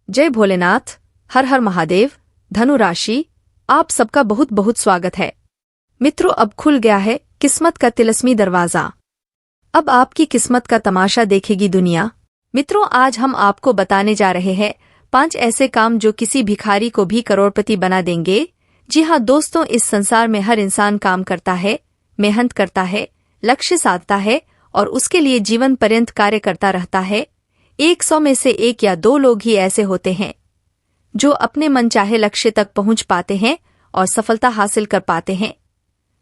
जय भोलेनाथ। हर हर महादेव। धनु राशि, आप सबका बहुत बहुत स्वागत है। मित्रों, अब खुल गया है किस्मत का तिलस्मी दरवाजा। अब आपकी किस्मत का तमाशा देखेगी दुनिया। मित्रों, आज हम आपको बताने जा रहे हैं 5 ऐसे काम जो किसी भिखारी को भी करोड़पति बना देंगे। जी हाँ दोस्तों, इस संसार में हर इंसान काम करता है, मेहनत करता है, लक्ष्य साधता है और उसके लिए जीवन पर्यंत कार्य करता रहता है। 100 में से 1 या 2 लोग ही ऐसे होते हैं जो अपने मनचाहे लक्ष्य तक पहुंच पाते हैं और सफलता हासिल कर पाते हैं।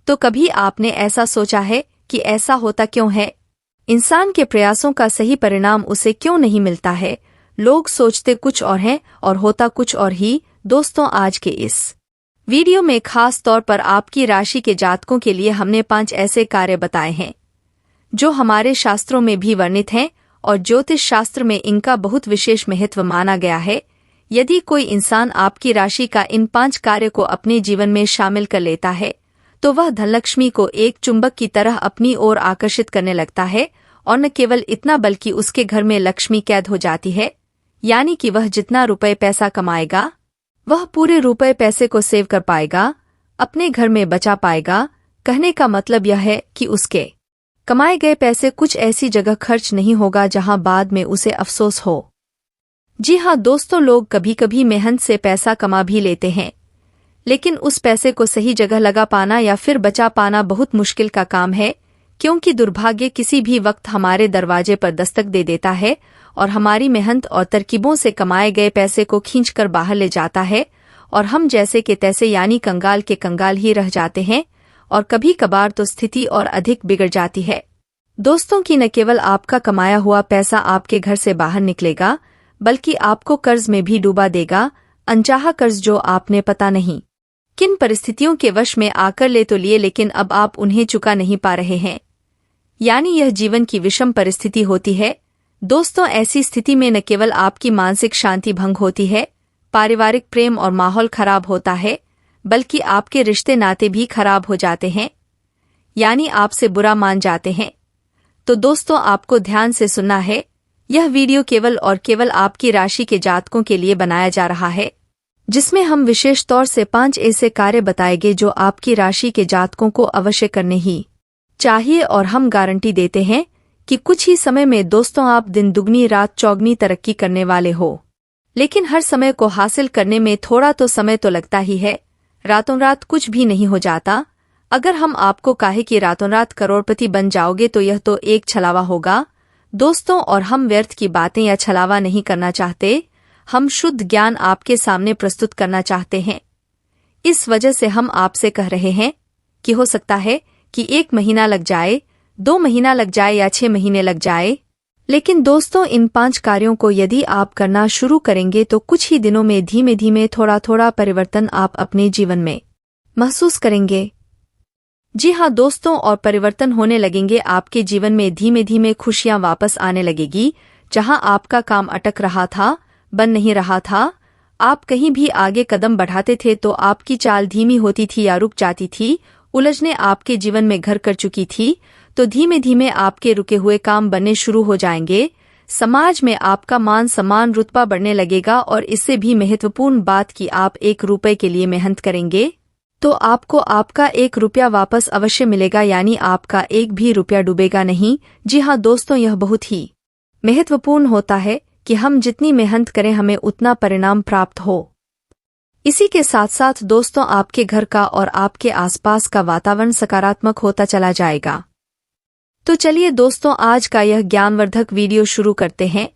तो कभी आपने ऐसा सोचा है कि ऐसा होता क्यों है? इंसान के प्रयासों का सही परिणाम उसे क्यों नहीं मिलता है? लोग सोचते कुछ और हैं और होता कुछ और ही। दोस्तों, आज के इस वीडियो में खास तौर पर आपकी राशि के जातकों के लिए हमने 5 ऐसे कार्य बताए हैं जो हमारे शास्त्रों में भी वर्णित हैं और ज्योतिष शास्त्र में इनका बहुत विशेष महत्व माना गया है। यदि कोई इंसान आपकी राशि का इन 5 कार्य को अपने जीवन में शामिल कर लेता है तो वह धनलक्ष्मी को एक चुंबक की तरह अपनी ओर आकर्षित करने लगता है। और न केवल इतना बल्कि उसके घर में लक्ष्मी कैद हो जाती है, यानी कि वह जितना रुपए पैसा कमाएगा वह पूरे रुपए पैसे को सेव कर पाएगा, अपने घर में बचा पाएगा। कहने का मतलब यह है कि उसके कमाए गए पैसे कुछ ऐसी जगह खर्च नहीं होगा जहां बाद में उसे अफसोस हो। जी हाँ दोस्तों, लोग कभी कभी मेहनत से पैसा कमा भी लेते हैं, लेकिन उस पैसे को सही जगह लगा पाना या फिर बचा पाना बहुत मुश्किल का काम है, क्योंकि दुर्भाग्य किसी भी वक्त हमारे दरवाजे पर दस्तक दे देता है और हमारी मेहनत और तरकीबों से कमाए गए पैसे को खींचकर बाहर ले जाता है और हम जैसे के तैसे यानी कंगाल के कंगाल ही रह जाते हैं। और कभी कभार तो स्थिति और अधिक बिगड़ जाती है दोस्तों कि न केवल आपका कमाया हुआ पैसा आपके घर से बाहर निकलेगा, बल्कि आपको कर्ज में भी डूबा देगा। अनचाहा कर्ज जो आपने पता नहीं किन परिस्थितियों के वश में आकर ले तो लिए, लेकिन अब आप उन्हें चुका नहीं पा रहे हैं। यानी यह जीवन की विषम परिस्थिति होती है। दोस्तों, ऐसी स्थिति में न केवल आपकी मानसिक शांति भंग होती है, पारिवारिक प्रेम और माहौल खराब होता है, बल्कि आपके रिश्ते नाते भी खराब हो जाते हैं, यानी आपसे बुरा मान जाते हैं। तो दोस्तों, आपको ध्यान से सुनना है। यह वीडियो केवल और केवल आपकी राशि के जातकों के लिए बनाया जा रहा है, जिसमें हम विशेष तौर से 5 ऐसे कार्य बताएंगे जो आपकी राशि के जातकों को अवश्य करने ही चाहिए। और हम गारंटी देते हैं कि कुछ ही समय में दोस्तों आप दिन दुगनी रात चौगनी तरक्की करने वाले हो। लेकिन हर समय को हासिल करने में थोड़ा तो समय तो लगता ही है। रातों रात कुछ भी नहीं हो जाता। अगर हम आपको कहे कि रातों रात करोड़पति बन जाओगे तो यह तो एक छलावा होगा दोस्तों। और हम व्यर्थ की बातें या छलावा नहीं करना चाहते, हम शुद्ध ज्ञान आपके सामने प्रस्तुत करना चाहते हैं। इस वजह से हम आपसे कह रहे हैं कि हो सकता है कि 1 महीना लग जाए, 2 महीना लग जाए या 6 महीने लग जाए, लेकिन दोस्तों इन 5 कार्यों को यदि आप करना शुरू करेंगे तो कुछ ही दिनों में धीमे धीमे थोड़ा थोड़ा परिवर्तन आप अपने जीवन में महसूस करेंगे। जी हाँ दोस्तों, और परिवर्तन होने लगेंगे आपके जीवन में। धीमे धीमे खुशियां वापस आने लगेगी। जहां आपका काम अटक रहा था, बन नहीं रहा था, आप कहीं भी आगे कदम बढ़ाते थे तो आपकी चाल धीमी होती थी या रुक जाती थी, उलझने आपके जीवन में घर कर चुकी थी, तो धीमे धीमे आपके रुके हुए काम बनने शुरू हो जाएंगे। समाज में आपका मान सम्मान रुतबा बढ़ने लगेगा। और इससे भी महत्वपूर्ण बात कि आप 1 रुपए के लिए मेहनत करेंगे तो आपको आपका 1 रुपया वापस अवश्य मिलेगा, यानी आपका 1 भी रुपया डूबेगा नहीं। जी हाँ दोस्तों, यह बहुत ही महत्वपूर्ण होता है कि हम जितनी मेहनत करें हमें उतना परिणाम प्राप्त हो। इसी के साथ साथ दोस्तों आपके घर का और आपके आसपास का वातावरण सकारात्मक होता चला जाएगा। तो चलिए दोस्तों, आज का यह ज्ञानवर्धक वीडियो शुरू करते हैं।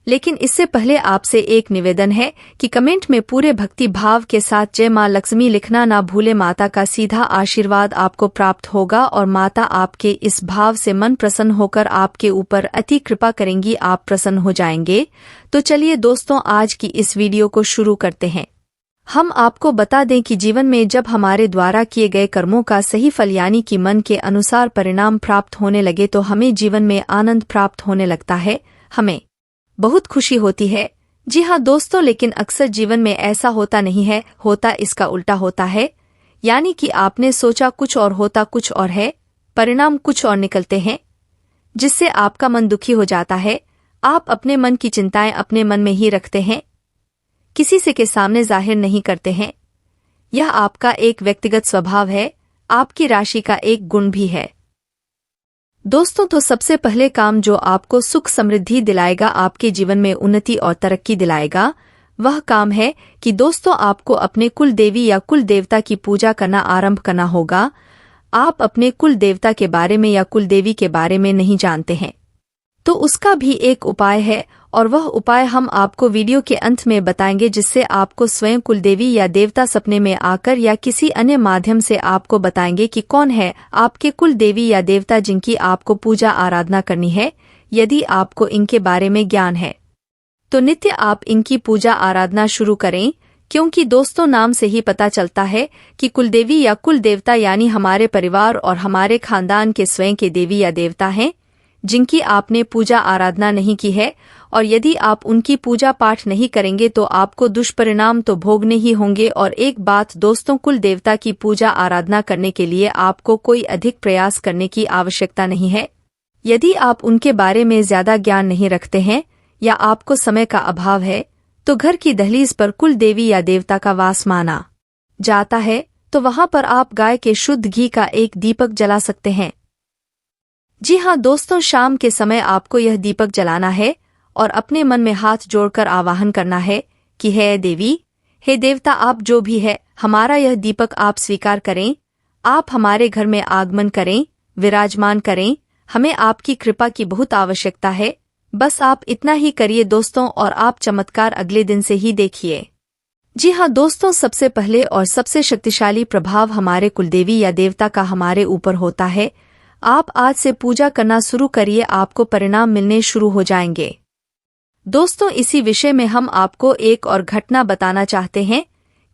लेकिन इससे पहले आपसे एक निवेदन है कि कमेंट में पूरे भक्ति भाव के साथ जय मां लक्ष्मी लिखना ना भूले। माता का सीधा आशीर्वाद आपको प्राप्त होगा और माता आपके इस भाव से मन प्रसन्न होकर आपके ऊपर अति कृपा करेंगी, आप प्रसन्न हो जाएंगे। तो चलिए दोस्तों, आज की इस वीडियो को शुरू करते हैं। हम आपको बता दें कि जीवन में जब हमारे द्वारा किए गए कर्मों का सही फल यानी कि मन के अनुसार परिणाम प्राप्त होने लगे तो हमें जीवन में आनंद प्राप्त होने लगता है, हमें बहुत खुशी होती है। जी हाँ दोस्तों, लेकिन अक्सर जीवन में ऐसा होता नहीं है, होता इसका उल्टा होता है। यानी कि आपने सोचा कुछ और होता कुछ और है, परिणाम कुछ और निकलते हैं, जिससे आपका मन दुखी हो जाता है। आप अपने मन की चिंताएं अपने मन में ही रखते हैं, किसी से के सामने जाहिर नहीं करते हैं। यह आपका एक व्यक्तिगत स्वभाव है, आपकी राशि का एक गुण भी है। दोस्तों, तो सबसे पहले काम जो आपको सुख समृद्धि दिलाएगा, आपके जीवन में उन्नति और तरक्की दिलाएगा, वह काम है कि दोस्तों आपको अपने कुल देवी या कुल देवता की पूजा करना आरंभ करना होगा। आप अपने कुल देवता के बारे में या कुल देवी के बारे में नहीं जानते हैं, तो उसका भी एक उपाय है, और वह उपाय हम आपको वीडियो के अंत में बताएंगे, जिससे आपको स्वयं कुलदेवी या देवता सपने में आकर या किसी अन्य माध्यम से आपको बताएंगे कि कौन है आपके कुल देवी या देवता जिनकी आपको पूजा आराधना करनी है। यदि आपको इनके बारे में ज्ञान है तो नित्य आप इनकी पूजा आराधना शुरू करें, क्योंकि दोस्तों नाम से ही पता चलता है कि कुलदेवी या कुल देवता यानी हमारे परिवार और हमारे खानदान के स्वयं के देवी या देवता हैं, जिनकी आपने पूजा आराधना नहीं की है। और यदि आप उनकी पूजा पाठ नहीं करेंगे तो आपको दुष्परिणाम तो भोगने ही होंगे। और एक बात दोस्तों, कुल देवता की पूजा आराधना करने के लिए आपको कोई अधिक प्रयास करने की आवश्यकता नहीं है। यदि आप उनके बारे में ज्यादा ज्ञान नहीं रखते हैं या आपको समय का अभाव है, तो घर की दहलीज पर कुल देवी या देवता का वास माना जाता है, तो वहां पर आप गाय के शुद्ध घी का एक दीपक जला सकते हैं। जी हाँ दोस्तों, शाम के समय आपको यह दीपक जलाना है और अपने मन में हाथ जोड़कर आवाहन करना है कि हे देवी, हे देवता, आप जो भी है, हमारा यह दीपक आप स्वीकार करें। आप हमारे घर में आगमन करें, विराजमान करें। हमें आपकी कृपा की बहुत आवश्यकता है। बस आप इतना ही करिए दोस्तों, और आप चमत्कार अगले दिन से ही देखिए। जी हाँ दोस्तों, सबसे पहले और सबसे शक्तिशाली प्रभाव हमारे कुलदेवी या देवता का हमारे ऊपर होता है। आप आज से पूजा करना शुरू करिए, आपको परिणाम मिलने शुरू हो जाएंगे। दोस्तों, इसी विषय में हम आपको एक और घटना बताना चाहते हैं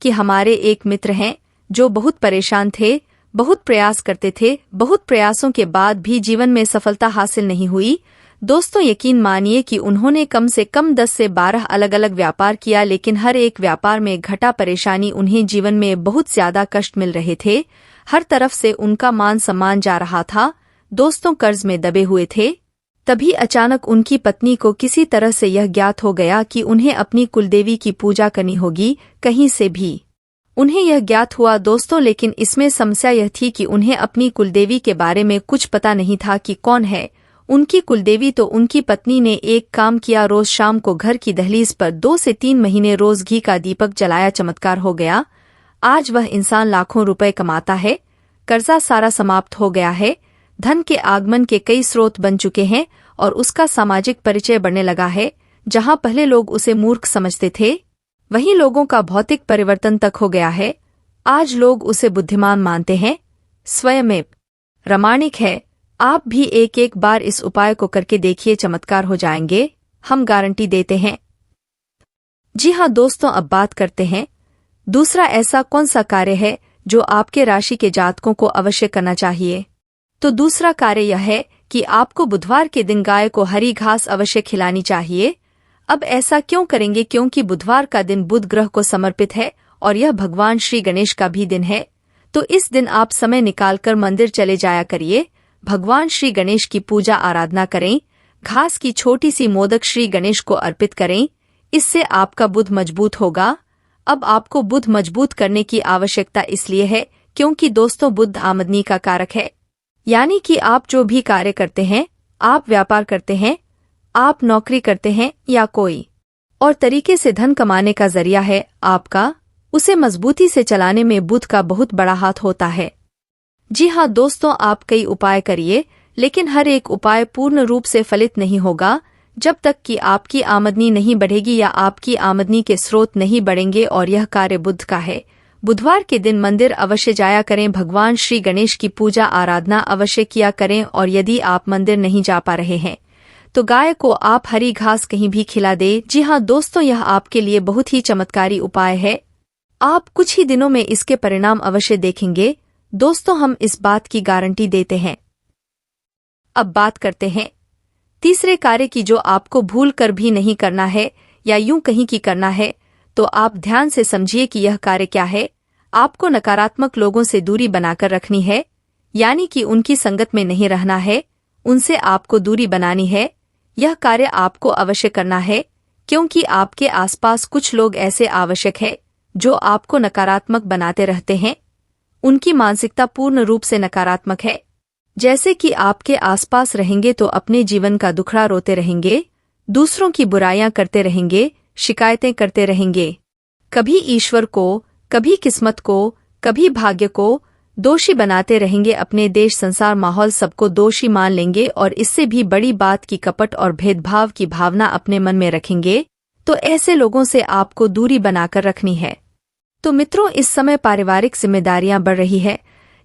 कि हमारे एक मित्र हैं जो बहुत परेशान थे, बहुत प्रयास करते थे, बहुत प्रयासों के बाद भी जीवन में सफलता हासिल नहीं हुई। दोस्तों, यकीन मानिए कि उन्होंने कम से कम 10 से 12 अलग अलग व्यापार किया, लेकिन हर एक व्यापार में घटा परेशानी। उन्हें जीवन में बहुत ज्यादा कष्ट मिल रहे थे, हर तरफ से उनका मान सम्मान जा रहा था। दोस्तों, कर्ज में दबे हुए थे। तभी अचानक उनकी पत्नी को किसी तरह से यह ज्ञात हो गया कि उन्हें अपनी कुलदेवी की पूजा करनी होगी, कहीं से भी उन्हें यह ज्ञात हुआ दोस्तों। लेकिन इसमें समस्या यह थी कि उन्हें अपनी कुलदेवी के बारे में कुछ पता नहीं था कि कौन है उनकी कुलदेवी। तो उनकी पत्नी ने एक काम किया, रोज शाम को घर की दहलीज पर 2 से 3 महीने रोज घी का दीपक जलाया। चमत्कार हो गया। आज वह इंसान लाखों रुपए कमाता है, कर्जा सारा समाप्त हो गया है, धन के आगमन के कई स्रोत बन चुके हैं और उसका सामाजिक परिचय बढ़ने लगा है। जहां पहले लोग उसे मूर्ख समझते थे, वहीं लोगों का भौतिक परिवर्तन तक हो गया है। आज लोग उसे बुद्धिमान मानते हैं, स्वयं प्रामाणिक है। आप भी एक एक बार इस उपाय को करके देखिए, चमत्कार हो जाएंगे, हम गारंटी देते हैं। जी हाँ दोस्तों, अब बात करते हैं दूसरा ऐसा कौन सा कार्य है जो आपके राशि के जातकों को अवश्य करना चाहिए। तो दूसरा कार्य यह है कि आपको बुधवार के दिन गाय को हरी घास अवश्य खिलानी चाहिए। अब ऐसा क्यों करेंगे? क्योंकि बुधवार का दिन बुध ग्रह को समर्पित है और यह भगवान श्री गणेश का भी दिन है। तो इस दिन आप समय निकालकर मंदिर चले जाया करिए, भगवान श्री गणेश की पूजा आराधना करें, घास की छोटी सी मोदक श्री गणेश को अर्पित करें। इससे आपका बुध मजबूत होगा। अब आपको बुध मजबूत करने की आवश्यकता इसलिए है क्योंकि दोस्तों, बुध आमदनी का कारक है। यानी कि आप जो भी कार्य करते हैं, आप व्यापार करते हैं, आप नौकरी करते हैं या कोई और तरीके से धन कमाने का जरिया है आपका, उसे मजबूती से चलाने में बुध का बहुत बड़ा हाथ होता है। जी हाँ दोस्तों, आप कई उपाय करिए, लेकिन हर एक उपाय पूर्ण रूप से फलित नहीं होगा जब तक कि आपकी आमदनी नहीं बढ़ेगी या आपकी आमदनी के स्रोत नहीं बढ़ेंगे। और यह कार्य बुध का है। बुधवार के दिन मंदिर अवश्य जाया करें, भगवान श्री गणेश की पूजा आराधना अवश्य किया करें। और यदि आप मंदिर नहीं जा पा रहे हैं तो गाय को आप हरी घास कहीं भी खिला दे। जी हाँ दोस्तों, यह आपके लिए बहुत ही चमत्कारी उपाय है। आप कुछ ही दिनों में इसके परिणाम अवश्य देखेंगे दोस्तों, हम इस बात की गारंटी देते हैं। अब बात करते हैं तीसरे कार्य की, जो आपको भूल कर भी नहीं करना है या यूं कहीं की करना है। तो आप ध्यान से समझिए कि यह कार्य क्या है। आपको नकारात्मक लोगों से दूरी बनाकर रखनी है, यानी कि उनकी संगत में नहीं रहना है, उनसे आपको दूरी बनानी है। यह कार्य आपको अवश्य करना है क्योंकि आपके आसपास कुछ लोग ऐसे आवश्यक हैं जो आपको नकारात्मक बनाते रहते हैं। उनकी मानसिकता पूर्ण रूप से नकारात्मक है। जैसे कि आपके आसपास रहेंगे तो अपने जीवन का दुखड़ा रोते रहेंगे, दूसरों की बुराइयां करते रहेंगे, शिकायतें करते रहेंगे, कभी ईश्वर को, कभी किस्मत को, कभी भाग्य को दोषी बनाते रहेंगे। अपने देश, संसार, माहौल सबको दोषी मान लेंगे और इससे भी बड़ी बात की कपट और भेदभाव की भावना अपने मन में रखेंगे। तो ऐसे लोगों से आपको दूरी बनाकर रखनी है। तो मित्रों, इस समय पारिवारिक जिम्मेदारियां बढ़ रही है,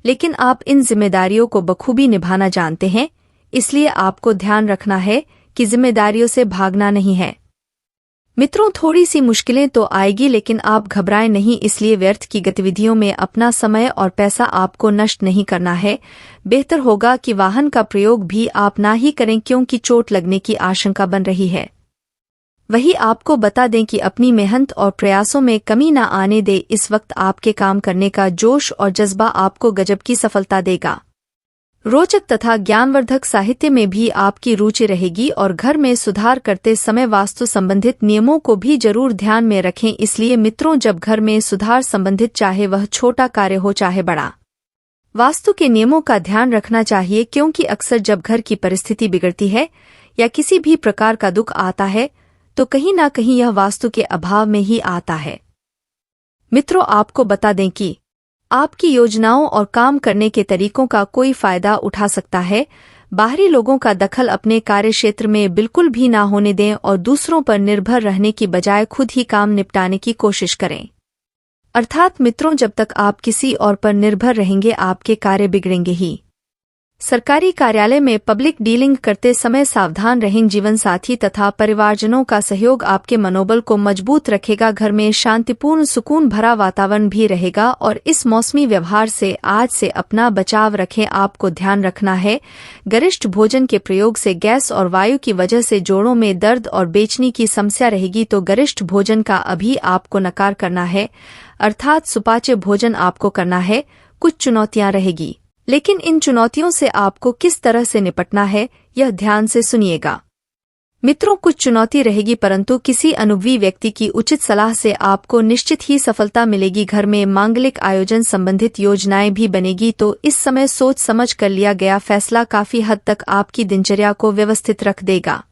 लेकिन आप इन जिम्मेदारियों को बखूबी निभाना जानते हैं, इसलिए आपको ध्यान रखना है कि जिम्मेदारियों से भागना नहीं है। मित्रों, थोड़ी सी मुश्किलें तो आएगी, लेकिन आप घबराएं नहीं। इसलिए व्यर्थ की गतिविधियों में अपना समय और पैसा आपको नष्ट नहीं करना है। बेहतर होगा कि वाहन का प्रयोग भी आप ना ही करें, क्योंकि चोट लगने की आशंका बन रही है। वही आपको बता दें कि अपनी मेहनत और प्रयासों में कमी न आने दे। इस वक्त आपके काम करने का जोश और जज्बा आपको गजब की सफलता देगा। रोचक तथा ज्ञानवर्धक साहित्य में भी आपकी रुचि रहेगी और घर में सुधार करते समय वास्तु संबंधित नियमों को भी जरूर ध्यान में रखें। इसलिए मित्रों, जब घर में सुधार संबंधित चाहे वह छोटा कार्य हो चाहे बड़ा, वास्तु के नियमों का ध्यान रखना चाहिए, क्योंकि अक्सर जब घर की परिस्थिति बिगड़ती है या किसी भी प्रकार का दुख आता है तो कहीं ना कहीं यह वास्तु के अभाव में ही आता है। मित्रों, आपको बता दें कि आपकी योजनाओं और काम करने के तरीकों का कोई फायदा उठा सकता है। बाहरी लोगों का दखल अपने कार्यक्षेत्र में बिल्कुल भी ना होने दें और दूसरों पर निर्भर रहने की बजाय खुद ही काम निपटाने की कोशिश करें। अर्थात मित्रों, जब तक आप किसी और पर निर्भर रहेंगे आपके कार्य बिगड़ेंगे ही। सरकारी कार्यालय में पब्लिक डीलिंग करते समय सावधान रहें। जीवन साथी तथा परिवारजनों का सहयोग आपके मनोबल को मजबूत रखेगा। घर में शांतिपूर्ण, सुकून भरा वातावरण भी रहेगा और इस मौसमी व्यवहार से आज से अपना बचाव रखें। आपको ध्यान रखना है, गरिष्ठ भोजन के प्रयोग से गैस और वायु की वजह से जोड़ों में दर्द और बेचैनी की समस्या रहेगी। तो गरिष्ठ भोजन का अभी आपको नकार करना है, अर्थात सुपाच्य भोजन आपको करना है। कुछ चुनौतियां रहेगी, लेकिन इन चुनौतियों से आपको किस तरह से निपटना है यह ध्यान से सुनिएगा। मित्रों, कुछ चुनौती रहेगी, परंतु किसी अनुभवी व्यक्ति की उचित सलाह से आपको निश्चित ही सफलता मिलेगी। घर में मांगलिक आयोजन संबंधित योजनाएं भी बनेगी, तो इस समय सोच समझ कर लिया गया फैसला काफी हद तक आपकी दिनचर्या को व्यवस्थित रख देगा।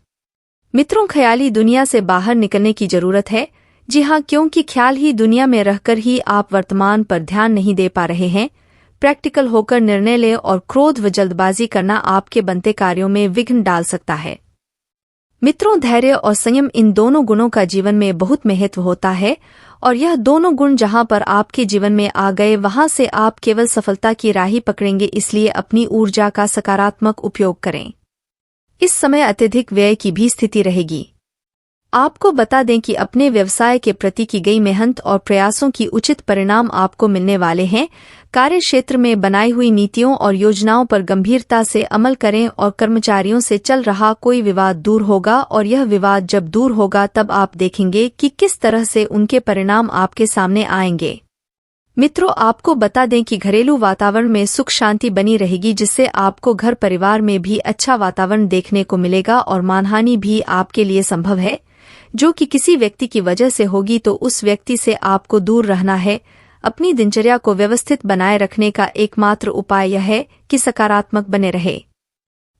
मित्रों, ख्याली दुनिया से बाहर निकलने की जरूरत है। जी हाँ, क्योंकि ख्याल ही दुनिया में रहकर ही आप वर्तमान पर ध्यान नहीं दे पा रहे हैं। प्रैक्टिकल होकर निर्णय लें और क्रोध व जल्दबाजी करना आपके बनते कार्यों में विघ्न डाल सकता है। मित्रों, धैर्य और संयम, इन दोनों गुणों का जीवन में बहुत महत्व होता है और यह दोनों गुण जहां पर आपके जीवन में आ गए वहां से आप केवल सफलता की राह पकड़ेंगे। इसलिए अपनी ऊर्जा का सकारात्मक उपयोग करें। इस समय अत्यधिक व्यय की भी स्थिति रहेगी। आपको बता दें कि अपने व्यवसाय के प्रति की गई मेहनत और प्रयासों की उचित परिणाम आपको मिलने वाले हैं। कार्य क्षेत्र में बनाई हुई नीतियों और योजनाओं पर गंभीरता से अमल करें और कर्मचारियों से चल रहा कोई विवाद दूर होगा और यह विवाद जब दूर होगा तब आप देखेंगे कि किस तरह से उनके परिणाम आपके सामने आएंगे। मित्रों, आपको बता दें कि घरेलू वातावरण में सुख शांति बनी रहेगी, जिससे आपको घर परिवार में भी अच्छा वातावरण देखने को मिलेगा और मानहानि भी आपके लिए संभव है, जो कि किसी व्यक्ति की वजह से होगी। तो उस व्यक्ति से आपको दूर रहना है। अपनी दिनचर्या को व्यवस्थित बनाए रखने का एकमात्र उपाय यह है कि सकारात्मक बने रहे।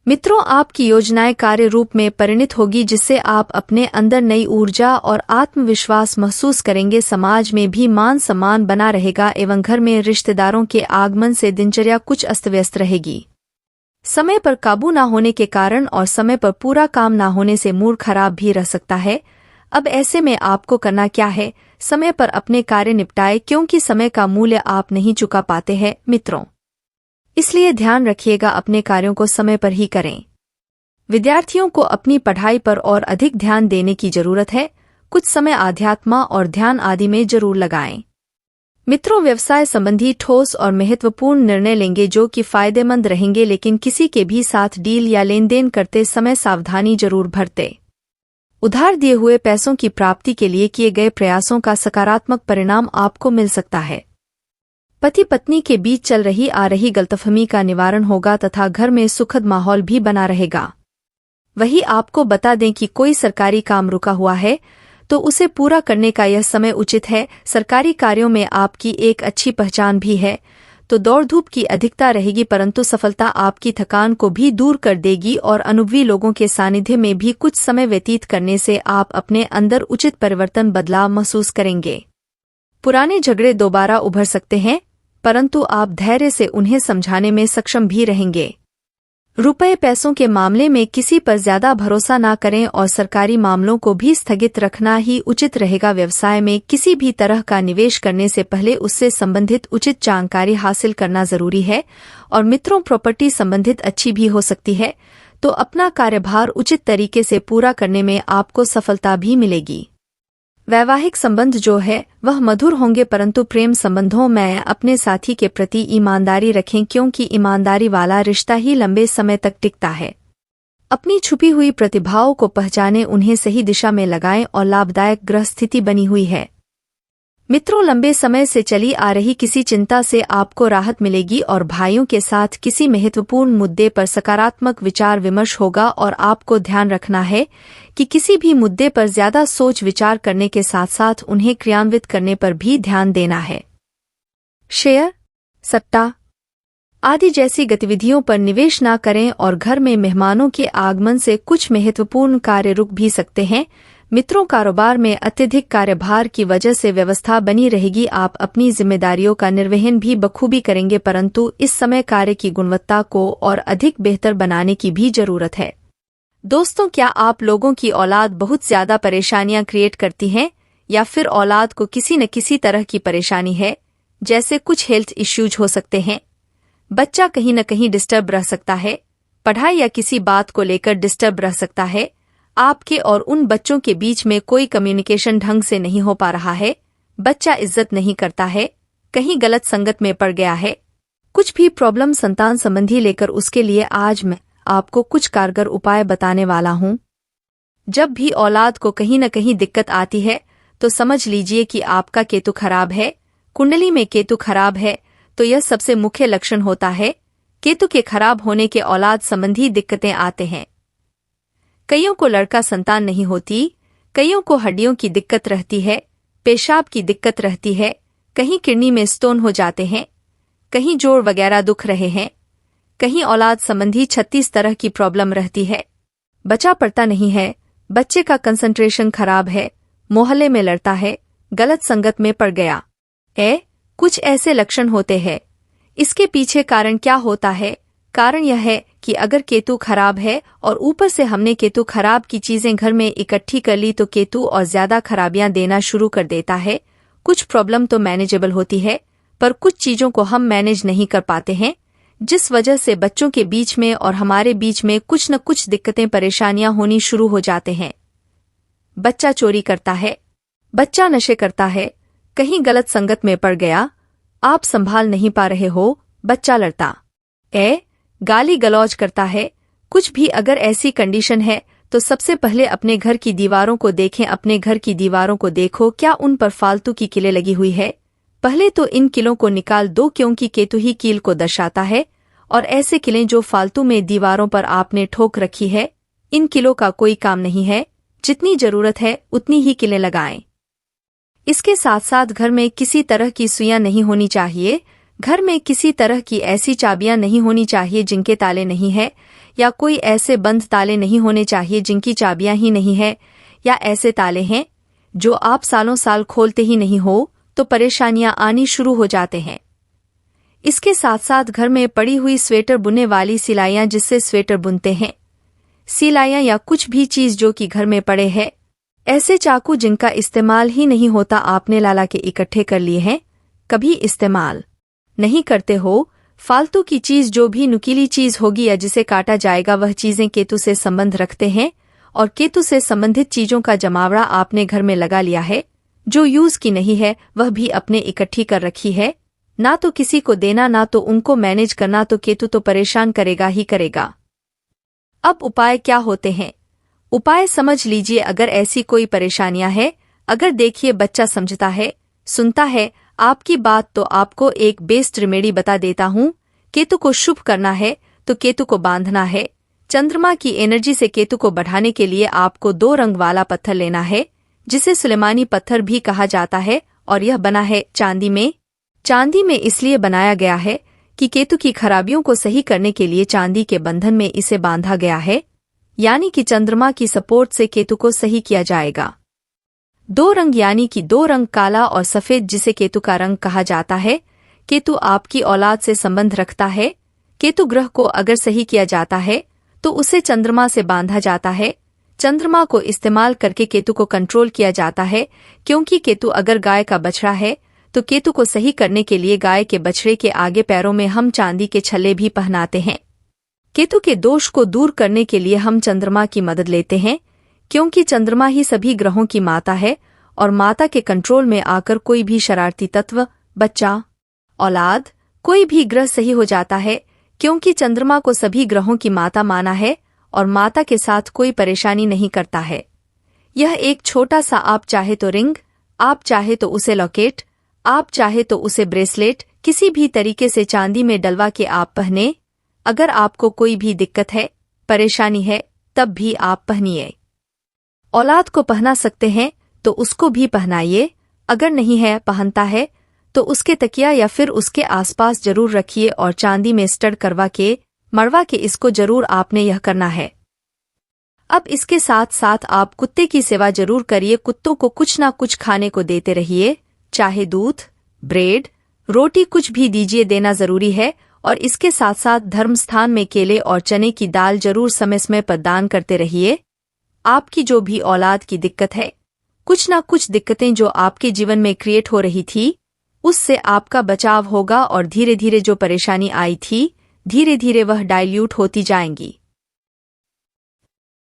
मित्रों, आपकी योजनाएं कार्य रूप में परिणत होगी, जिससे आप अपने अंदर नई ऊर्जा और आत्मविश्वास महसूस करेंगे। समाज में भी मान सम्मान बना रहेगा एवं घर में रिश्तेदारों के आगमन से दिनचर्या कुछ अस्त व्यस्त रहेगी। समय पर काबू न होने के कारण और समय पर पूरा काम न होने से मूड खराब भी रह सकता है। अब ऐसे में आपको करना क्या है? समय पर अपने कार्य निपटाए, क्योंकि समय का मूल्य आप नहीं चुका पाते हैं मित्रों। इसलिए ध्यान रखिएगा, अपने कार्यों को समय पर ही करें। विद्यार्थियों को अपनी पढ़ाई पर और अधिक ध्यान देने की जरूरत है। कुछ समय आध्यात्म और ध्यान आदि में जरूर लगाएं। मित्रों, व्यवसाय संबंधी ठोस और महत्वपूर्ण निर्णय लेंगे जो कि फायदेमंद रहेंगे, लेकिन किसी के भी साथ डील या लेन देन करते समय सावधानी जरूर बरतें। उधार दिए हुए पैसों की प्राप्ति के लिए किए गए प्रयासों का सकारात्मक परिणाम आपको मिल सकता है। पति पत्नी के बीच चल रही आ रही गलतफहमी का निवारण होगा तथा घर में सुखद माहौल भी बना रहेगा। वही आपको बता दें कि कोई सरकारी काम रुका हुआ है तो उसे पूरा करने का यह समय उचित है। सरकारी कार्यों में आपकी एक अच्छी पहचान भी है, तो दौड़ धूप की अधिकता रहेगी, परंतु सफलता आपकी थकान को भी दूर कर देगी और अनुभवी लोगों के सानिध्य में भी कुछ समय व्यतीत करने से आप अपने अंदर उचित परिवर्तन बदलाव महसूस करेंगे। पुराने झगड़े दोबारा उभर सकते हैं, परंतु आप धैर्य से उन्हें समझाने में सक्षम भी रहेंगे। रुपए पैसों के मामले में किसी पर ज्यादा भरोसा ना करें और सरकारी मामलों को भी स्थगित रखना ही उचित रहेगा। व्यवसाय में किसी भी तरह का निवेश करने से पहले उससे संबंधित उचित जानकारी हासिल करना जरूरी है। और मित्रों, प्रॉपर्टी संबंधित अच्छी भी हो सकती है, तो अपना कार्यभार उचित तरीके से पूरा करने में आपको सफलता भी मिलेगी। वैवाहिक संबंध जो है वह मधुर होंगे, परंतु प्रेम संबंधों में अपने साथी के प्रति ईमानदारी रखें, क्योंकि ईमानदारी वाला रिश्ता ही लंबे समय तक टिकता है। अपनी छुपी हुई प्रतिभाओं को पहचानें, उन्हें सही दिशा में लगाएं और लाभदायक ग्रह स्थिति बनी हुई है। मित्रों, लंबे समय से चली आ रही किसी चिंता से आपको राहत मिलेगी और भाइयों के साथ किसी महत्वपूर्ण मुद्दे पर सकारात्मक विचार विमर्श होगा। और आपको ध्यान रखना है कि किसी भी मुद्दे पर ज्यादा सोच विचार करने के साथ साथ उन्हें क्रियान्वित करने पर भी ध्यान देना है। शेयर, सट्टा आदि जैसी गतिविधियों पर निवेश न करें और घर में मेहमानों के आगमन से कुछ महत्वपूर्ण कार्य रुक भी सकते हैं। मित्रों, कारोबार में अत्यधिक कार्यभार की वजह से व्यवस्था बनी रहेगी। आप अपनी जिम्मेदारियों का निर्वहन भी बखूबी करेंगे, परंतु इस समय कार्य की गुणवत्ता को और अधिक बेहतर बनाने की भी जरूरत है। दोस्तों, क्या आप लोगों की औलाद बहुत ज्यादा परेशानियां क्रिएट करती है, या फिर औलाद को किसी न किसी तरह की परेशानी है? जैसे कुछ हेल्थ इश्यूज हो सकते हैं, बच्चा कहीं न कहीं डिस्टर्ब रह सकता है, पढ़ाई या किसी बात को लेकर डिस्टर्ब रह सकता है, आपके और उन बच्चों के बीच में कोई कम्युनिकेशन ढंग से नहीं हो पा रहा है, बच्चा इज्जत नहीं करता है, कहीं गलत संगत में पड़ गया है, कुछ भी प्रॉब्लम संतान संबंधी लेकर, उसके लिए आज मैं आपको कुछ कारगर उपाय बताने वाला हूं। जब भी औलाद को कहीं न कहीं दिक्कत आती है तो समझ लीजिए कि आपका केतु खराब है। कुंडली में केतु खराब है तो यह सबसे मुख्य लक्षण होता है। केतु के खराब होने के औलाद संबंधी दिक्कतें आते हैं। कईयों को लड़का संतान नहीं होती, कईयों को हड्डियों की दिक्कत रहती है, पेशाब की दिक्कत रहती है, कहीं किडनी में स्टोन हो जाते हैं, कहीं जोड़ वगैरह दुख रहे हैं, कहीं औलाद संबंधी 36 तरह की प्रॉब्लम रहती है। बच्चा पढ़ता नहीं है, बच्चे का कंसंट्रेशन खराब है, मोहल्ले में लड़ता है, गलत संगत में पड़ गया, कुछ ऐसे लक्षण होते हैं। इसके पीछे कारण क्या होता है? कारण यह है कि अगर केतु खराब है और ऊपर से हमने केतु खराब की चीजें घर में इकट्ठी कर ली तो केतु और ज्यादा खराबियां देना शुरू कर देता है। कुछ प्रॉब्लम तो मैनेजेबल होती है, पर कुछ चीजों को हम मैनेज नहीं कर पाते हैं, जिस वजह से बच्चों के बीच में और हमारे बीच में कुछ न कुछ दिक्कतें परेशानियां होनी शुरू हो जाते हैं। बच्चा चोरी करता है, बच्चा नशे करता है, कहीं गलत संगत में पड़ गया, आप संभाल नहीं पा रहे हो, बच्चा लड़ता गाली गलौज करता है, कुछ भी अगर ऐसी कंडीशन है तो सबसे पहले अपने घर की दीवारों को देखें। अपने घर की दीवारों को देखो, क्या उन पर फालतू की कीलें लगी हुई है? पहले तो इन कीलों को निकाल दो, क्योंकि केतु ही कील को दर्शाता है। और ऐसे कीलें जो फालतू में दीवारों पर आपने ठोक रखी है, इन कीलों का कोई काम नहीं है। जितनी जरूरत है उतनी ही कीलें लगाएं। इसके साथ साथ घर में किसी तरह की सुइयां नहीं होनी चाहिए। घर में किसी तरह की ऐसी चाबियां नहीं होनी चाहिए जिनके ताले नहीं है, या कोई ऐसे बंद ताले नहीं होने चाहिए जिनकी चाबियां ही नहीं है, या ऐसे ताले हैं जो आप सालों साल खोलते ही नहीं हो तो परेशानियां आनी शुरू हो जाते हैं। इसके साथ साथ घर में पड़ी हुई स्वेटर बुनने वाली सिलाइयां, जिससे स्वेटर बुनते हैं, सिलाइयां या कुछ भी चीज जो कि घर में पड़े है, ऐसे चाकू जिनका इस्तेमाल ही नहीं होता, आपने लाला के इकट्ठे कर लिए हैं, कभी इस्तेमाल नहीं करते हो। फालतू की चीज जो भी नुकीली चीज होगी या जिसे काटा जाएगा, वह चीजें केतु से संबंध रखते हैं और केतु से संबंधित चीजों का जमावड़ा आपने घर में लगा लिया है। जो यूज की नहीं है वह भी अपने इकट्ठी कर रखी है, ना तो किसी को देना ना तो उनको मैनेज करना, तो केतु तो परेशान करेगा ही करेगा। अब उपाय क्या होते हैं? उपाय समझ लीजिए। अगर ऐसी कोई परेशानियां है, अगर देखिए बच्चा समझता है, सुनता है आपकी बात, तो आपको एक बेस्ट रेमेडी बता देता हूँ। केतु को शुभ करना है तो केतु को बांधना है। चंद्रमा की एनर्जी से केतु को बढ़ाने के लिए आपको 2 रंग वाला पत्थर लेना है। जिसे सुलेमानी पत्थर भी कहा जाता है, और यह बना है चांदी में। चांदी में इसलिए बनाया गया है कि केतु की खराबियों को सही करने के लिए चांदी के बंधन में इसे बांधा गया है, यानी कि चंद्रमा की सपोर्ट से केतु को सही किया जाएगा। 2 रंग यानी कि 2 रंग, काला और सफेद, जिसे केतु का रंग कहा जाता है। केतु आपकी औलाद से संबंध रखता है। केतु ग्रह को अगर सही किया जाता है तो उसे चंद्रमा से बांधा जाता है। चंद्रमा को इस्तेमाल करके केतु को कंट्रोल किया जाता है, क्योंकि केतु अगर गाय का बछड़ा है तो केतु को सही करने के लिए गाय के बछड़े के आगे पैरों में हम चांदी के छल्ले भी पहनाते हैं। केतु के दोष को दूर करने के लिए हम चंद्रमा की मदद लेते हैं, क्योंकि चंद्रमा ही सभी ग्रहों की माता है, और माता के कंट्रोल में आकर कोई भी शरारती तत्व, बच्चा, औलाद, कोई भी ग्रह सही हो जाता है, क्योंकि चंद्रमा को सभी ग्रहों की माता माना है और माता के साथ कोई परेशानी नहीं करता है। यह एक छोटा सा, आप चाहे तो रिंग, आप चाहे तो उसे लॉकेट, आप चाहे तो उसे ब्रेसलेट, किसी भी तरीके से चांदी में डलवा के आप पहने। अगर आपको कोई भी दिक्कत है, परेशानी है, तब भी आप पहनिए। औलाद को पहना सकते हैं तो उसको भी पहनाइए। अगर नहीं है, पहनता है, तो उसके तकिया या फिर उसके आसपास जरूर रखिए और चांदी में स्टड करवा के, मड़वा के इसको जरूर आपने यह करना है। अब इसके साथ साथ आप कुत्ते की सेवा जरूर करिए। कुत्तों को कुछ ना कुछ खाने को देते रहिए, चाहे दूध, ब्रेड, रोटी, कुछ भी दीजिए, देना जरूरी है। और इसके साथ साथ धर्म स्थान में केले और चने की दाल जरूर समय समय पर दान करते रहिए। आपकी जो भी औलाद की दिक्कत है, कुछ ना कुछ दिक्कतें जो आपके जीवन में क्रिएट हो रही थी, उससे आपका बचाव होगा और धीरे धीरे जो परेशानी आई थी, धीरे धीरे वह डाइल्यूट होती जाएंगी।